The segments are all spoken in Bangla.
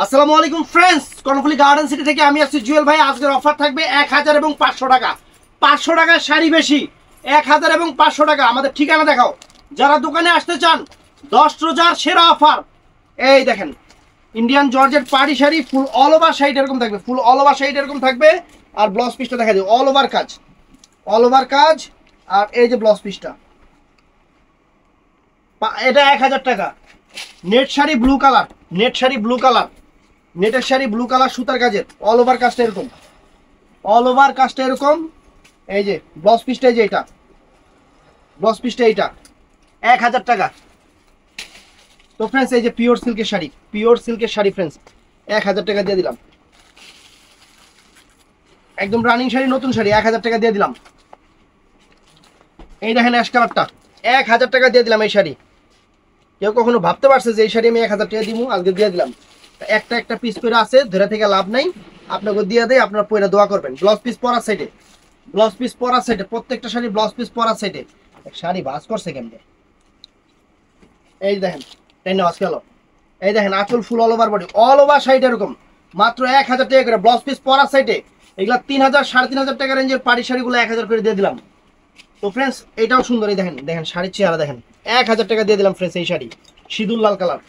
আসসালামু আলাইকুম ফ্রেন্ডস, কর্ণফুলী গার্ডেন সিটি থেকে আমি আছি জুয়েল ভাই। আজকের অফার থাকবে 1000 এবং 500 টাকা। 500 টাকার শাড়ি বেশি, 1000 এবং 500 টাকা। আমাদের ঠিকানা দেখাও যারা দোকানে আসতে চান। 10 রোজার সেরা অফার। এই দেখেন ইন্ডিয়ান জর্জেট পাড়ি শাড়ি, ফুল অল ওভার শাড়ি এরকম থাকবে, ফুল অল ওভার শাড়ি এরকম থাকবে। আর ব্লাউজ পিসটা দেখা যায় অল ওভার কাজ, অল ওভার কাজ। আর এই যে ব্লাউজ পিসটা, এটা 1000 টাকা। Net sari blue colour, net sari blue colour, নেটের শাড়ি ব্লু কালার সুতার কাজের, অল ওভার কাজটা এরকম, অল ওভার কাজটা এরকম। এই যে ব্লাউজ পিসটা, এই যে এটা ব্লাউজ পিসটা, এইটা 1000 টাকা। তো ফ্রেন্ডস এই যে পিওর সিল্কের শাড়ি, পিওর সিল্কের শাড়ি ফ্রেন্ডস 1000 টাকা দিয়ে দিলাম। একদম রানিং শাড়ি, নতুন শাড়ি 1000 টাকা দিয়ে দিলাম। এই দেখেন অ্যাশ কালারটা 1000 টাকা দিয়ে দিলাম। এই শাড়ি কেউ কখনো ভাবতে পারছে যে এই শাড়ি আমি 1000 টাকা দিব? আজকে দিয়ে দিলাম। একটা একটা পিস করে আছে, ধরে থেকে লাভ নাই, আপনাকে দিয়ে দেয়, আপনার পয়রা দোয়া করবেন। ব্লাউজ পিস পরার সাইডে, ব্লাউজ পিস পরার সাইডে, প্রত্যেকটা শাড়ি ব্লাউজ পিস পরার সাইডে। শাড়ি ভাঁজ করছে কেমনে, এই দেখেন টেন আওয়াজ গেল। এই দেখেন আঁচল ফুল all over body, all over শাড়িটা এরকম মাত্র 1000 টাকা করে। ব্লাউজ পিস পরার সাইডে এগুলা 3000 3500 টাকা রেঞ্জের পাড়ি শাড়িগুলো 1000 করে দিয়ে দিলাম। তো ফ্রেন্ডস এটাও সুন্দর, এই দেখেন দেখেন শাড়ির চেহারা দেখেন, 1000 টাকা দিয়ে দিলাম ফ্রেন্ডস। এই শাড়ি সিঁদুর লাল কালার,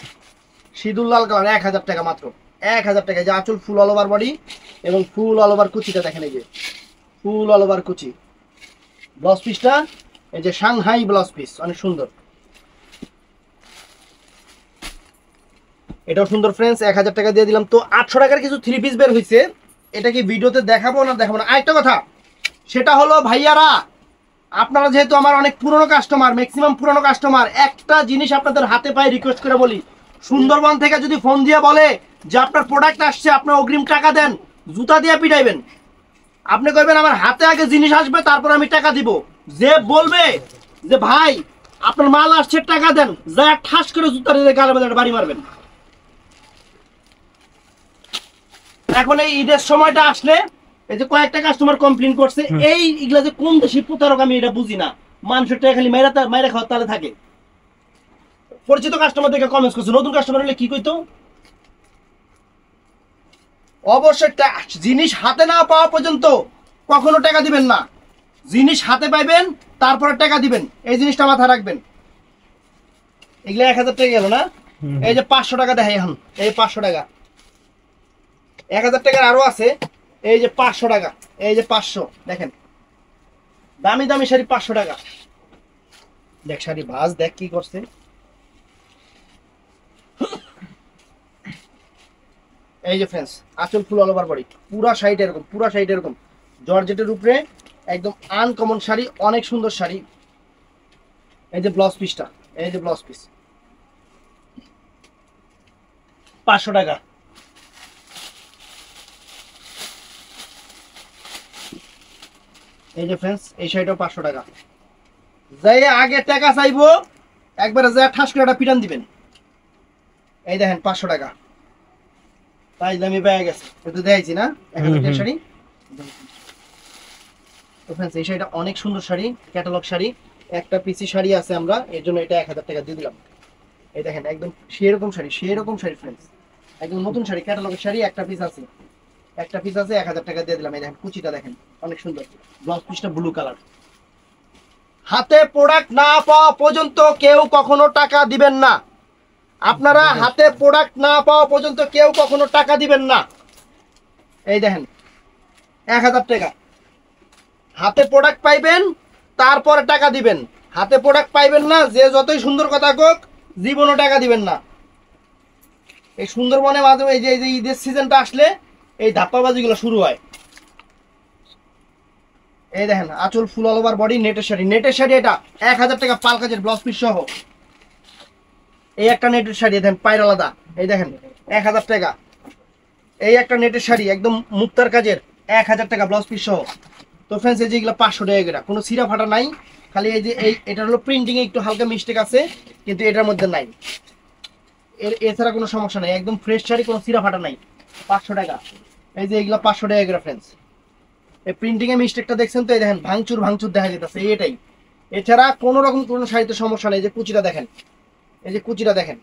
সিঁদুর লাল কালার 1000 টাকা, মাত্র 1000 টাকা। যে আঁচল ফুল অল ওভার বডি এবং ফুল অল ওভার কুচিটা দেখেন, এই যে ফুল অল ওভার কুচি। ব্লাউজ পিসটা এই যে সাংহাই ব্লাউজ পিস, অনেক সুন্দর, এটাও সুন্দর ফ্রেন্ডস। 1000 টাকা দিয়ে দিলাম। তো 800 টাকার কিছু থ্রি পিস বের হয়েছে, এটা কি ভিডিওতে দেখাবো না দেখাবো না? আরেকটা কথা, সেটা হলো ভাইয়ারা, আপনারা যেহেতু আমার অনেক পুরনো কাস্টমার, ম্যাক্সিমাম পুরনো কাস্টমার, একটা জিনিস আপনাদের হাতে পায়ে রিকোয়েস্ট করে বলি, সুন্দরবন থেকে যদি ফোন দিয়ে বলে যে আপনার প্রোডাক্ট আসছে, আপনার অগ্রিম টাকা দেন, জুতা দিয়ে পিটাইবেন। আপনি কইবেন আমার হাতে আগে জিনিস আসবে তারপর আমি টাকা দিব। যে বলবে যে ভাই আপনার মাল আসছে টাকা দেন, যা ঠাস করে জুতা দিয়ে গালে বাজারে বাড়ি মারবেন। এখন এই ঈদের সময়টা আসলে এই যে কয়েকটা কাস্টমার কমপ্লেইন করছে, এই এগুলা যে কোন দেশি প্রতারক আমি এটা বুঝি না। মানুষের টাকা খালি মাইরা খাওয়ার তালে থাকে। পরিচিত কাস্টমার দেখে কমেন্টস করছে, নতুন কাস্টমার হলে কি কইতো? অবশ্যই জিনিস হাতে না পাওয়া পর্যন্ত কখনো টাকা দিবেন না। জিনিস হাতে পাইবেন তারপরে টাকা দিবেন, এই জিনিসটা মাথায় রাখবেন। এগুলা 1000 টাকা গেল না? এই যে 500 টাকা দেখাই এখন, এই 500 টাকা। 1000 টাকার আরো আছে, এই যে 500 টাকা, এই যে 500 দেখেন, দামি দামি শাড়ি 500 টাকা। দেখ শাড়ি ভাঁজ দেখ কি করছে। এই যে ফ্রেন্ডস আঁচল ফুল অল ওভার বডি, পুরা শাড়িটা এরকম, পুরা শাড়িটা এরকম জর্জেটের উপরে একদম আনকমন শাড়ি, অনেক সুন্দর শাড়ি। এই যে ব্লাউজ পিসটা, এই যে ব্লাউজ পিস 500 টাকা। এই যে ফ্রেন্ডস এই শাড়িটাও 500 টাকা। যাই আগে টাকা চাইবো একবারে যা ঠাস করে একটা পিটান দিবেন। এই দেখেন 500 টাকা, তাই দামি পেয়ে গেছে, একটু দেখাইছি না 1000 টাকা শাড়ি। তো ফ্রেন্ডস এই শাড়িটা অনেক সুন্দর শাড়ি, ক্যাটালগ শাড়ি, একটা পিসি শাড়ি আছে আমরা, এর জন্য এটা 1000 টাকা দিয়ে দিলাম। এই দেখেন একদম সেরকম শাড়ি, সেরকম শাড়ি ফ্রেন্ডস, একদম নতুন শাড়ি, ক্যাটালগের শাড়ি, একটা পিস আছে, একটা পিস আছে, 1000 টাকা দিয়ে দিলাম। এই দেখেন কুচিটা দেখেন অনেক সুন্দর, ব্লাউজ পিসটা ব্লু কালার। হাতে প্রোডাক্ট না পাওয়া পর্যন্ত কেউ কখনো টাকা দিবেন না। আপনারা হাতে প্রোডাক্ট না পাওয়া পর্যন্ত কেউ কখনো টাকা দিবেন না। এই দেখেন 1000 টাকা, হাতে প্রোডাক্ট পাইবেন তারপরে টাকা দিবেন। হাতে প্রোডাক্ট পাইবেন না, যে যতই সুন্দর কথা কোক, জীবনও টাকা দিবেন না। এই সুন্দরবনে মাঝে এই যে ঈদের সিজনটা আসলে এই ধাপ্পাবাজিগুলো শুরু হয়। এই দেখেন আঁচল ফুল অল ওভার বডি, নেটের শাড়ি, নেটের শাড়ি এটা 1000 টাকা, পাল কাজের ব্লাউজ পিস সহ। এই একটা নেটের শাড়ি দেখেন পায়ের আলাদা, এই দেখেন 1000 টাকা। এই একটা নেটের শাড়ি একদম মুক্তার কাজের 1000 টাকা ব্লাউজ পিস সহ। তো ফ্রেন্ডস এই যে এগুলো 500 টাকা করে, কোনো সিরা ফাটা নাই, খালি এই যে এটা হলো প্রিন্টিং এ একটু হালকা মিস্টেক আছে, কিন্তু এটার মধ্যে নাই, এছাড়া কোনো সমস্যা নাই, একদম ফ্রেশ শাড়ি, কোনো সিরা ফাটা নাই, 500 টাকা। এই যে এগুলো 500 টাকা করে ফ্রেন্ডস। এই প্রিন্টিং এ মিস্টেকটা দেখছেন তো, এই দেখেন ভাঙচুর ভাঙচুর দেখা যেতেছে, এটাই। এছাড়া কোনো রকম কোনো শাড়িতে সমস্যা নেই। এই যে কুচিটা দেখেন, এই যে কুচিটা দেখেন,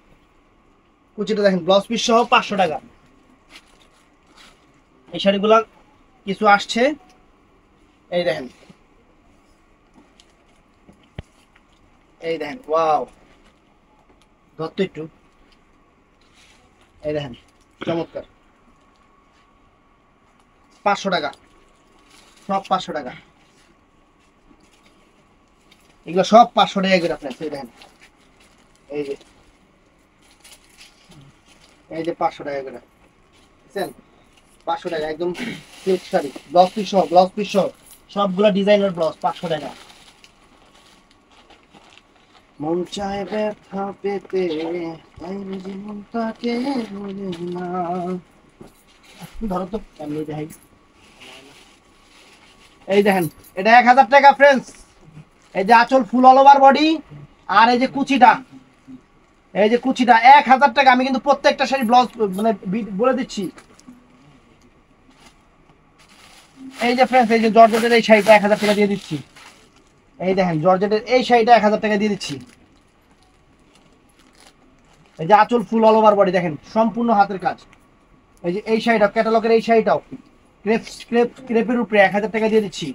কুচিটা দেখেন ব্লাউজ পিস সহ 500 টাকা। এই শাড়িগুলা কিছু আসছে, এই দেখেন, এই দেখেন, ওয়াও, ধরতো একটু, এই দেখেন, চমৎকার, 500 টাকা, সব 500 টাকা, এগুলো সব 500 টাকা করে আপনার। এই দেখেন, এই যে, এই যে 500 টাকা করে, বুঝছেন, 500 টাকা একদম সিল্ক শাড়ি, ব্লাউজ পিস সহ, ব্লাউজ পিস সহ, সবগুলা ডিজাইনার ব্লাউজ, 500 টাকা। মন চায় ব্যথা পেতে, তাই বুঝি মনটাকে বলে না। ধরো তো, এমনি দেখাই। এই দেখেন, এটা 1000 টাকা ফ্রেন্ডস। এই যে আঁচল ফুল অল ওভার বডি, আর এই যে কুচিটা, এই যে কুচিটা 1000 টাকা। আমি কিন্তু প্রত্যেকটা শাড়ি ব্লাউজ মানে বলে দিচ্ছি। এই যে ফ্রেন্ডস, এই যে জর্জেটের এই শাড়িটা 1000 টাকা দিয়ে দিচ্ছি। এই দেখেন, জর্জেটের এই শাড়িটা 1000 টাকা দিয়ে দিচ্ছি। এই যে আঁচল ফুল অল ওভার বডি, দেখেন সম্পূর্ণ হাতের কাজ। এই যে এই শাড়িটা, ক্যাটালগের এই শাড়িটাও ক্রেপের উপরে 1000 টাকা দিয়ে দিচ্ছি।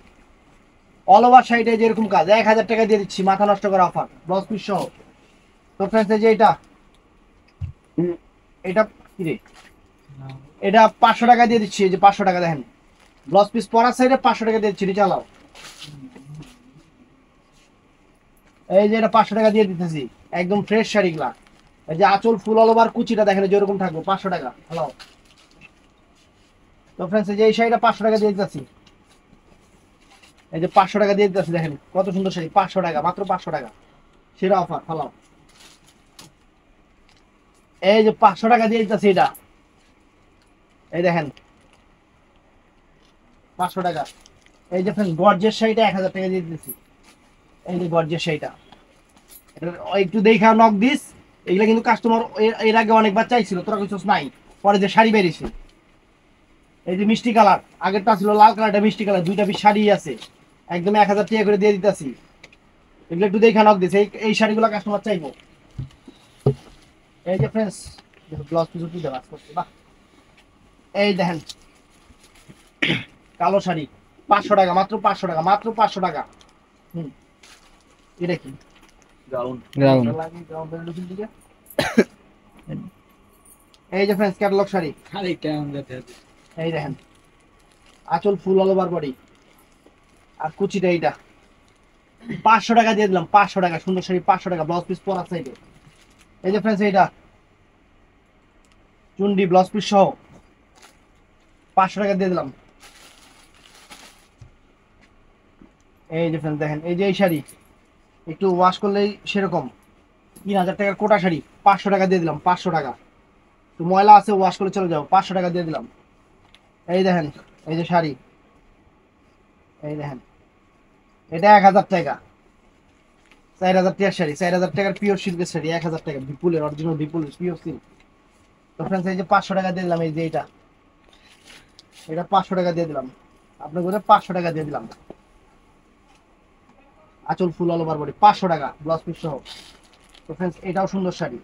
অল ওভার শাড়িটা যেরকম কাজ 1000 টাকা দিয়ে দিচ্ছি, মাথা নষ্ট করা অফার, ব্লাউজ পিস সহ। তো ফ্রেন্ডস, এই যে এটা, এটা কি রে, এটা 500 টাকা দিয়ে দিচ্ছি। এই যে 500 টাকা, দেখেন ব্লাউজ পিস পরার সাইডে 500 টাকা দিয়ে দিচ্ছি, চালাও। এই যে এটা 500 টাকা দিয়ে দিতেছি, একদম ফ্রেশ শাড়িগুলা। এই যে আঁচল ফুল অল ওভার কুচিটা দেখেন যেরকম থাকবে, 500 টাকা। হ্যালো, তো ফ্রেন্ডস, এই যে এই শাড়িটা 500 টাকা দিয়ে দিতেছি। এই যে 500 টাকা দিয়ে দিতেছি, দেখেন কত সুন্দর শাড়ি, 500 টাকা, মাত্র 500 টাকা, সেরা অফার। হ্যালো, এই যে 500 টাকা দিয়ে দিতেছি এটা, এই দেখেন 500 টাকা। এই যে ফ্রেন্ডস, গর্জের শাড়িটা 1000 টাকা দিয়ে দিতেছি। এই যে গর্জের শাড়িটা, এটা একটু দেখা নক দিস। এগুলা কিন্তু কাস্টমার এর আগে অনেকবার চাইছিল, তোরা কিছু নাই, পরে যে শাড়ি বেরিয়েছে। এই যে মিষ্টি কালার, আগেরটা ছিল লাল কালারটা, মিষ্টি কালার, দুইটা পিস শাড়ি আছে, একদম 1000 টাকা করে দিয়ে দিতেছি। এগুলো একটু দেখা নক দিস, এই শাড়িগুলো কাস্টমার চাইবো। এই যে ফ্রেন্ডস, ব্লাউজ পিস উঠে দেওয়া করছে, বাহ। এই দেখেন কালো শাড়ি, 500 টাকা, মাত্র 500 টাকা, মাত্র 500 টাকা। এটা কি গাউন, গাউন গাউনের লুকিং দিকে। এই যে ফ্রেন্ডস, ক্যাটালগ শাড়ি, খালি কেমন দেখতে, এই দেখেন আঁচল ফুল অল ওভার বডি, আর কুচিটা এইটা 500 টাকা দিয়ে দিলাম, 500 টাকা, সুন্দর শাড়ি 500 টাকা, ব্লাউজ পিস পরা সাইডে। এই যে ফ্রেন্ডস, এইটা চুন্ডি ব্লাউজ পিস সহ 500 টাকা দিয়ে দিলাম। এই যে ফ্রেন্ডস দেখেন, এই যে এই শাড়ি একটু ওয়াশ করলেই সেরকম 3000 টাকার কোটা শাড়ি, 500 টাকা দিয়ে দিলাম, 500 টাকা। তো ময়লা আছে, ওয়াশ করে চলে যাও, 500 টাকা দিয়ে দিলাম। এই দেখেন, এই যে শাড়ি, এই দেখেন এটা 1000 টাকা, 4000 টাকার শাড়ি, 4000 টাকার পিওর সিল্কের শাড়ি, 1000 টাকা, বিপুলের অরিজিনাল, বিপুলের পিওর সিল্ক। তো ফ্রেন্ডস, এই যে 500 টাকা দিয়ে দিলাম। এই যে এটা 500 টাকা দিয়ে দিলাম, আপনার করে 500 টাকা দিয়ে দিলাম। আঁচল ফুল অল ওভার বডি, 500 টাকা, ব্লাউজ পিস সহ। তো ফ্রেন্ডস, এটাও সুন্দর শাড়ি,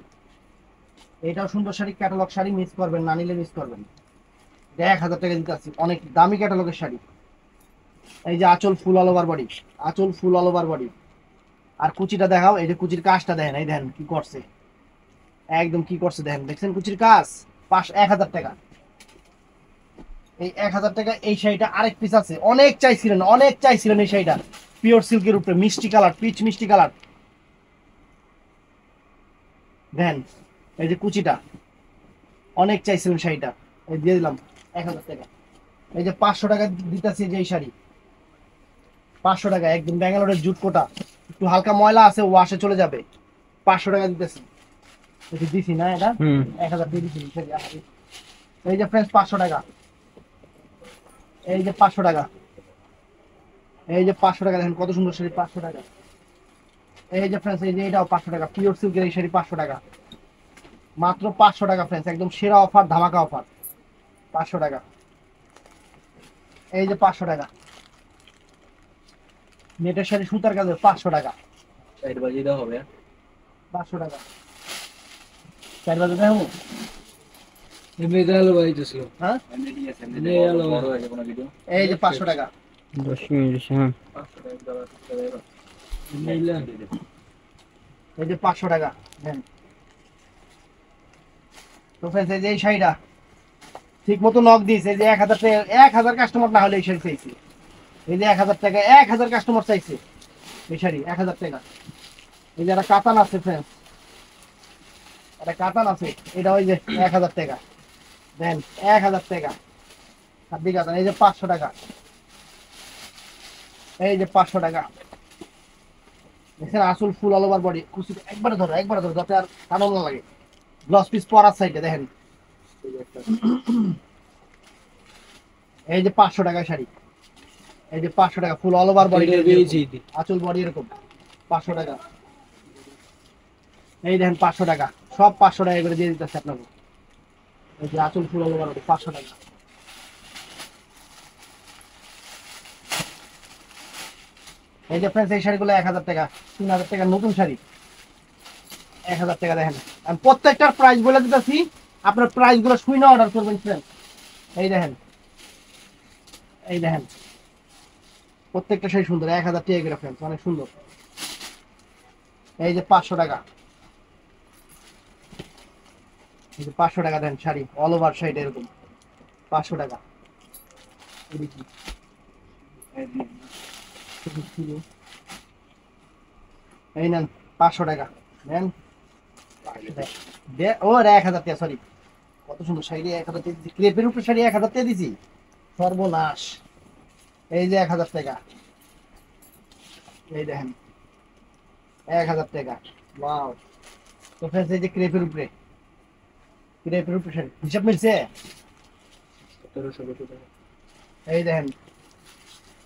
এটাও সুন্দর শাড়ি, ক্যাটালগ শাড়ি, মিস করবেন না, নিলে মিস করবেন। 1000 টাকা দিতে আসছি, অনেক দামি ক্যাটালগের শাড়ি। এই যে আঁচল ফুল অল ওভার বডি, আঁচল ফুল অল ওভার বডি, আর কুচিটা দেখাও। এই যে কুচির কাজটা দেখেন, এই দেখেন কি করছে, একদম কি করছে দেখেন, দেখছেন কুচির কাজ, 1000 টাকা। এই 1000 টাকা এই শাড়িটা আরেক পিস আছে, অনেক চাইছিলেন, অনেক চাইছিলেন এই শাড়িটা, পিওর সিল্কের উপরে মিষ্টি কালার, পিচ মিষ্টি কালার। দেখেন এই যে কুচিটা, অনেক চাইছিলেন শাড়িটা, এই দিয়ে দিলাম 1000 টাকা। এই যে 500 টাকা দিতেছি, যে এই শাড়ি 500 টাকা, একদম ব্যাঙ্গালোরের জুট কোটা, একটু হালকা ময়লা আছে, ওয়াশে চলে যাবে, 500 টাকা দিতেছি। দিছি না এটা 1000 দিয়ে দিছি। এই যে ফ্রেন্ডস 500 টাকা, এই যে 500 টাকা, এই যে 500 টাকা, দেখেন কত সুন্দর শাড়ি, 500 টাকা। এই যে ফ্রেন্ডস, এই যে এটাও 500 টাকা, পিওর সিল্কের এই শাড়ি 500 টাকা, মাত্র 500 টাকা ফ্রেন্ডস, একদম সেরা অফার, ধামাকা অফার, 500 টাকা। এই যে 500 টাকা, নেটের শাড়ি সুতার কাজে 500 টাকা, 4 বাজে দাও হবে 500 টাকা, 4 বাজে দাও। হ্যাঁ এই যে 500 টাকা 10 মিনিট হ্যাঁ এই যে 500 টাকা দেন। তো ফ্রেন্ডস এই যে এই শাড়িটা ঠিক মতো নক দিয়েছে যে 1000 টাকা, 1000 কাস্টমার না হলে এই শাড়ি চাইছে। এই যে 1000 টাকা, 1000 কাস্টমার চাইছে এই শাড়ি 1000 টাকা। এই যে একটা কাতান আছে ফ্রেন্ডস, একটা কাতান আছে, এটা ওই যে 1000 টাকা দেন। 1000 টাকা হাতি কাতান। এই যে 500 টাকা, এই যে 500 টাকা। দেখেন আসল ফুল অল ওভার বডি কুচি, একবারে ধরো যাতে আর আনন্দ না লাগে। গ্লাস পিস পরার সাইডে দেখেন এই যে 500 টাকা শাড়ি। এই যে 500 টাকা ফুল অল ওভার বডি, আঁচল বডি এরকম 500 টাকা। এই দেখেন 500 টাকা, সব 500 টাকা করে দিয়ে দিতেছে আপনাকে। এই যে আঁচল ফুল অল ওভার বডি 500 টাকা। এই যে ফ্রেন্ডস এই শাড়িগুলো 1000 টাকা, 3000 টাকা নতুন শাড়ি 1000 টাকা। দেখেন আমি প্রত্যেকটার প্রাইস বলে দিতেছি, আপনার প্রাইস গুলো শুনে অর্ডার করবেন ফ্রেন্ড। এই দেখেন, এই দেখেন প্রত্যেকটা শাড়ি সুন্দর, 1000 টাকা করে ফ্রেন্ডস, অনেক সুন্দর। এই যে 500 টাকা, এই যে 500 টাকা দেন শাড়ি অল ওভার শাড়ি এরকম 500 টাকা। এই নেন 500 টাকা নেন। ও 1000 টাকা, সরি কত সুন্দর শাড়ি 1000 টাকা দিচ্ছি, ক্রেপের উপরে শাড়ি 1000 টাকা দিছি, সর্বনাশ। এই যে 1000 টাকা, এই দেখেন 1000 টাকা। ওয়াও। তো ফ্রেন্ডস এই যে ক্রেপের উপরে শাড়ি হিসাব মিলছে। এই দেখেন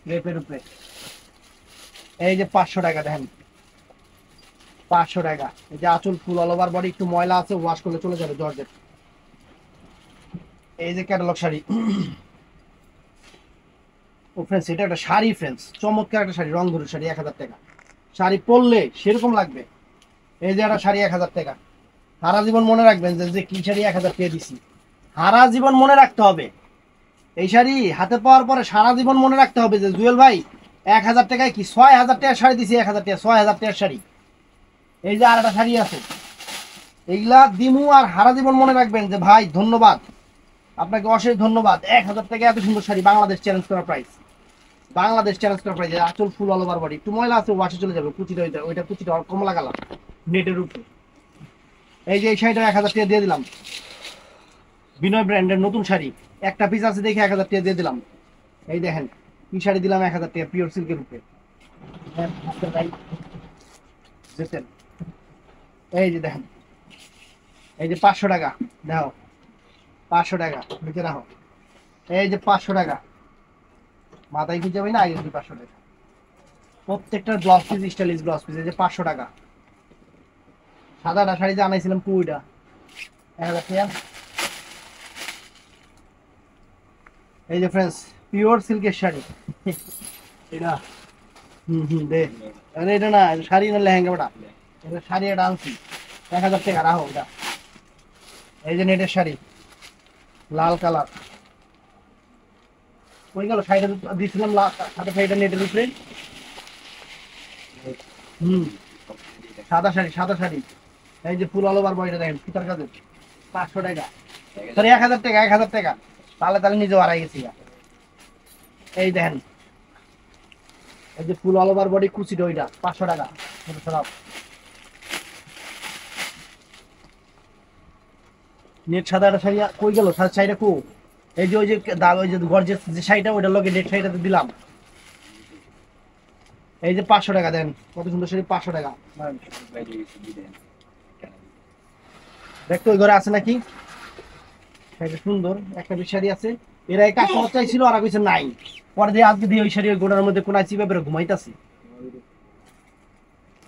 ক্রেপের উপরে, এই যে 500 টাকা দেখেন 500 টাকা। এই যে আঁচল ফুল অল ওভার বডি, একটু ময়লা আছে ওয়াশ করলে চলে যাবে জর্জেট। এই যে ক্যাটালগ শাড়ি। ও ফ্রেন্ডস এটা একটা শাড়ি ফ্রেন্ডস, চমৎকার একটা শাড়ি, রং ধরু শাড়ি 1000 টাকা। শাড়ি পরলে সেরকম লাগবে। এই যে একটা শাড়ি 1000 টাকা, সারা জীবন মনে রাখবেন যে কি শাড়ি 1000 টাকা দিছি, সারা জীবন মনে রাখতে হবে। এই শাড়ি হাতে পাওয়ার পরে সারা জীবন মনে রাখতে হবে যে জুয়েল ভাই 1000 টাকায় কি 6000 টাকার শাড়ি দিছি, 1000 টাকা 6000 টাকার শাড়ি। এই যে আর একটা শাড়ি আছে, এইগুলা দিমু আর সারা জীবন মনে রাখবেন যে ভাই ধন্যবাদ আপনাকে, অশেষ ধন্যবাদ। 1000 টাকা এত সুন্দর শাড়ি, বাংলাদেশ চ্যালেঞ্জ করা প্রাইস, বাংলাদেশ চ্যালেঞ্জ করা প্রাইস। আঁচল ফুল অল ওভার বডি, একটু ময়লা আছে ওয়াশে চলে যাবে, কুচিটা ওইটা কুচিটা কমলা কালার নেটের উপরে। এই যে এই শাড়িটা 1000 টাকা দিয়ে দিলাম, বিনয় ব্র্যান্ডের নতুন শাড়ি, একটা পিস আছে দেখে 1000 টাকা দিয়ে দিলাম। এই দেখেন কি শাড়ি দিলাম 1000 টাকা, পিওর সিল্কের উপরে। এই যে দেখেন, এই যে 500 টাকা দেখো, 500 টাকা লিখে রাখো। এই যে 500 টাকা, মাথায় খুঁজে যাবে না আগে 500 টাকা। প্রত্যেকটার blouse piece stylish blouse piece. এই যে 500 টাকা। সাদাটা শাড়ি যে আনাইছিলাম পুইটা 1000 টাকা। এই যে ফ্রেন্ডস পিওর সিল্কের শাড়ি এটা, দে আরে এটা না শাড়ি না লেহেঙ্গা, ওটা এটা শাড়ি, এটা আনছি 1000 টাকা রাখো এটা। এই যে নেটের শাড়ি লাল কালার, ওই গেল শাড়িটা দিয়েছিলাম সাদা শাড়িটা নেটের উপরে। সাদা শাড়ি, সাদা শাড়ি। এই যে ফুল অল ওভার বডিটা দেখেন ফিতার কাজে 500 টাকা, সরি 1000 টাকা, 1000 টাকা। তাহলে নিজেও হারাই গেছি। এই দেখেন এই যে ফুল অল ওভার বডি কুচিটা ওইটা 500 টাকা। নেট সাদা একটা শাড়ি কই গেল, সাদা শাড়িটা কো, এই যে ওই যে ওই যে গর্জেস যে শাড়িটা ওইটার লগে নেট শাড়িটাতে দিলাম। এই যে 500 টাকা দেন, কত সুন্দর শাড়ি 500 টাকা। দেখতো ওই ঘরে আছে নাকি শাড়িটা, সুন্দর একটা বেশ শাড়ি আছে। এরা এই কাস্টমার চাইছিল আর কিছু নাই, পরে দিয়ে আজকে দিয়ে ওই শাড়ি ওই গোড়ার মধ্যে কোনায় চিপে বেরো ঘুমাইতেছি।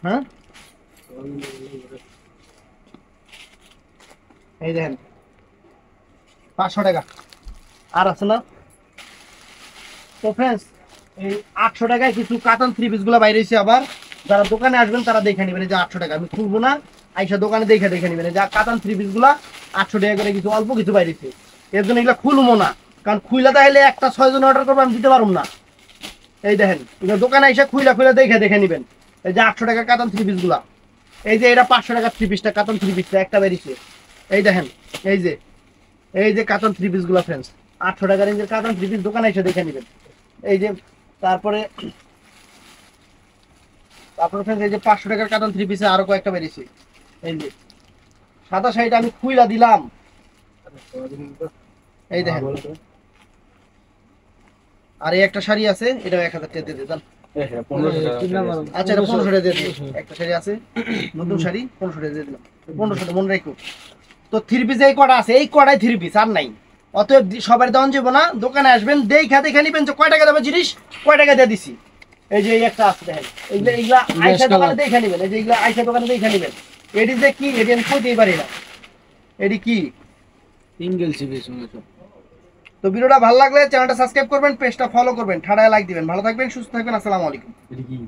হ্যাঁ এই দেখেন 500 টাকা আর আছে না। তো ফ্রেন্ডস এই 800 টাকায় কিছু কাতান থ্রি পিস গুলা বাইরে হয়েছে। আবার যারা দোকানে আসবেন তারা দেখে নেবেন, যে 800 টাকা আমি খুলবো না, আইসা দোকানে দেখে নেবেন। যা কাতান থ্রি পিস গুলা 800 টাকা করে কিছু অল্প কিছু বাইরেছে, এর জন্য এগুলো খুলবো না, কারণ খুইলা তাহলে একটা 6 জন অর্ডার করবো, আমি দিতে পারবো না। এই দেখেন এগুলো দোকানে এসে খুইলা দেখে নিবেন। এই যে 800 টাকা কাতান 3 পিস গুলা, এই যে এটা 500 টাকা 3 পিসটা কাতান 3 পিসটা একটা বেরিয়েছে। এই দেখেন এই যে কাতান 3 পিস গুলা ফ্রেন্ডস, 800 টাকা রেঞ্জের কাতান 3 পিস দোকানে এসে দেখে নিবেন। এই যে তারপরে ফ্রেন্ডস এই যে 500 টাকার কাতান 3 পিসে আরো কয়েকটা বেরিয়েছে। এই যে সাদা শাড়িটা আমি খুইলা দিলাম, এই দেখেন। আর এই একটা শাড়ি আছে, এটাও 1000 টাকা দিয়ে দেন। আচ্ছা এটা 1500 টাকা দিয়ে দিন। একটা শাড়ি আছে নতুন শাড়ি, 1500 টাকা দিয়ে দিলাম। 1500 টাকা মনে রাখো। তো 3 পিস এই কটা আছে, এই কটাই 3 পিস আর নাই। অতএব সবার দাম যাবো না, দোকানে আসবেন দেখে নিবেন যে কয় টাকা দেবে জিনিস, কয় টাকা দিয়ে দিছি। এই যে এই একটা আছে দেখেন, এইগুলা আইসা দোকানে দেখে নিবেন। এই যে এইগুলা আইসা দোকানে দেখে নিবেন। এটি যে কি, এটি আমি কইতেই পারি না এটি কি। সিঙ্গেল সিবি তো ভিডিওটা ভালো লাগলে চ্যানেলটা সাবস্ক্রাইব করবেন, পেজটা ফলো করবেন, ঠাড়ায় লাইক দিবেন। ভালো থাকবেন, সুস্থ থাকবেন, আসসালামু আলাইকুম। কি